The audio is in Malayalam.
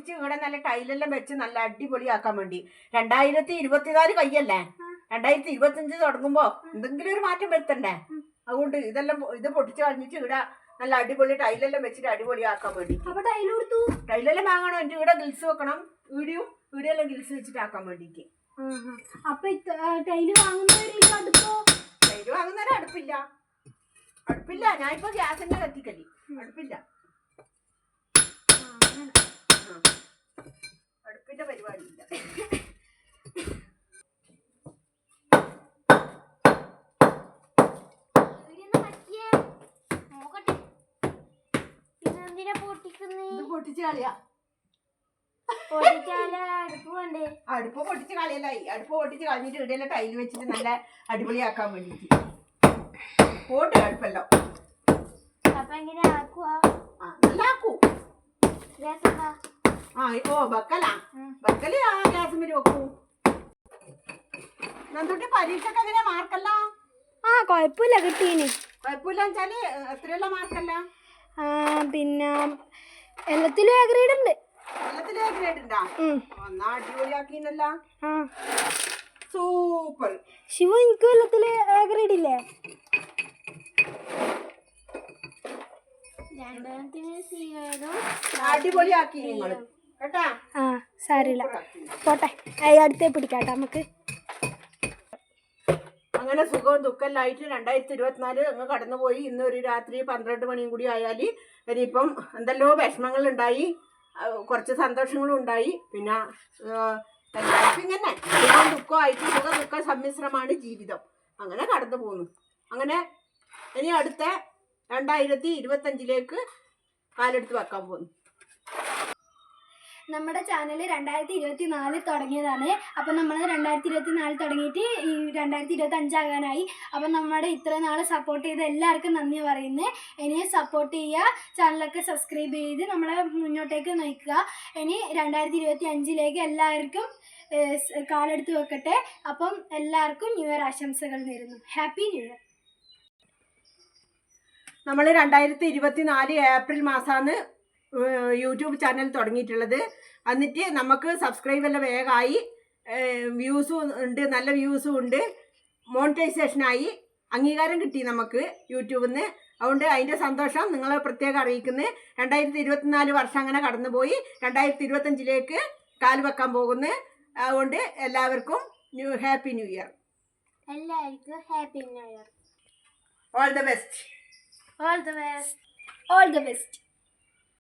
പൊട്ടിച്ച് ഇവിടെ നല്ല ടൈലെല്ലാം വെച്ച് നല്ല അടിപൊളിയാക്കാൻ വേണ്ടി 2024 കയ്യല്ലേ 2025 തുടങ്ങുമ്പോ എന്തെങ്കിലും ഒരു മാറ്റം വരുത്തണ്ടേ. അതുകൊണ്ട് ഇത് പൊട്ടിച്ച് കളഞ്ഞിട്ട് ഇവിടെ നല്ല അടിപൊളി ടൈലെല്ലാം വെച്ചിട്ട് അടിപൊളിയാക്കാൻ വേണ്ടി. ടൈലെല്ലാം വാങ്ങണം, എൻ്റെ ഇവിടെ ഗിൽസ് വെക്കണം, വീഡിയോയെല്ലാം ഗിൽസ് വെച്ചിട്ടാക്കാൻ വേണ്ടിട്ട്. അപ്പൊ ടൈല് വാങ്ങുന്നവരെ അടുപ്പില്ല. ഞാനിപ്പോ ഗ്യാസിന്റെ കത്തിക്കല്ലേ, അടുപ്പിന്റെ പരിപാടിയില്ല. പൊട്ടിച്ച് കളിയാ, അടുപ്പ് പൊട്ടിച്ച് കളയലായി. അടുപ്പ് പൊട്ടിച്ച് കളഞ്ഞിട്ട് ഇവിടെയെല്ലാം ടൈല് വെച്ചിട്ട് നല്ല അടിപൊളിയാക്കാൻ വേണ്ടിട്ട് പോട്ട് അടുപ്പല്ലോ. നല്ല ആക്കൂ. ബക്കല് ഗ്യാസ് മേല് വെക്കൂ. നന്ദുട്ടി പരീക്ഷക്ക് എങ്ങനെയാ മാർക്കല്ല? കൊഴപ്പില്ല, കിട്ടീന്. കുഴപ്പമില്ല വെച്ചാല് എത്രയുള്ള മാർക്കല്ല? പിന്നെ എല്ലാത്തിലും എ ഗ്രേഡ് ഉണ്ട്. എല്ലാത്തിലും എ ഗ്രേഡ് ഉണ്ടാ? ഒന്നാ അടിപൊളിയാക്കിന്നല്ല, സൂപ്പർ. ശിവ, എനിക്ക് എല്ലാത്തില് എ ഗ്രേഡ് ഇല്ലേ? അടിപൊളിയാക്കി നിങ്ങള് കേട്ടാ. സാരില്ല, പോട്ടെ, അടുത്തേ പിടിക്കാട്ടെ നമുക്ക്. അങ്ങനെ സുഖവും ദുഃഖമെല്ലായിട്ട് 2024 അങ്ങ് കടന്നുപോയി. ഇന്നൊരു രാത്രി 12 മണിയും കൂടി ആയാൽ ഇനിയിപ്പം എന്തെല്ലോ വിഷമങ്ങളുണ്ടായി, കുറച്ച് സന്തോഷങ്ങളും ഉണ്ടായി. പിന്നെ എല്ലാവർക്കും ഇങ്ങനെ സുഖം ദുഃഖമായിട്ട് സുഖ ദുഃഖ സമ്മിശ്രമാണ് ജീവിതം. അങ്ങനെ കടന്നു പോകുന്നു. അങ്ങനെ ഇനി അടുത്ത 2025 കാലെടുത്ത് വെക്കാൻ പോകുന്നു. നമ്മുടെ ചാനൽ 2024 തുടങ്ങിയതാണ്. അപ്പം നമ്മൾ 2024 തുടങ്ങിയിട്ട് ഈ 2025 ആകാനായി. അപ്പം നമ്മുടെ ഇത്ര നാൾ സപ്പോർട്ട് ചെയ്ത എല്ലാവർക്കും നന്ദി പറയുന്നത്. ഇനിയും സപ്പോർട്ട് ചെയ്യുക, ചാനലൊക്കെ സബ്സ്ക്രൈബ് ചെയ്ത് നമ്മളെ മുന്നോട്ടേക്ക് നയിക്കുക. ഇനി 2025 എല്ലാവർക്കും കാലെടുത്ത് വെക്കട്ടെ. അപ്പം എല്ലാവർക്കും ന്യൂ ഇയർ ആശംസകൾ നേരുന്നു. Happy new year. നമ്മൾ 2024 ഏപ്രിൽ മാസമാണ് യൂട്യൂബ് ചാനൽ തുടങ്ങിയിട്ടുള്ളത്. എന്നിട്ട് നമുക്ക് സബ്സ്ക്രൈബ് എല്ലാം വേഗമായി, വ്യൂസും ഉണ്ട്, നല്ല വ്യൂസും ഉണ്ട്, മോണിറ്റൈസേഷനായി, അംഗീകാരം കിട്ടി നമുക്ക് യൂട്യൂബിൽ നിന്ന്. അതുകൊണ്ട് അതിൻ്റെ സന്തോഷം നിങ്ങളെ പ്രത്യേകം അറിയിക്കുന്നത്. 2024 വർഷം അങ്ങനെ കടന്നുപോയി 2025 കാൽ വെക്കാൻ പോകുന്നു. അതുകൊണ്ട് എല്ലാവർക്കും ഹാപ്പി ന്യൂ ഇയർ. എല്ലാവർക്കും happy new year. All the best. All the best. All the best.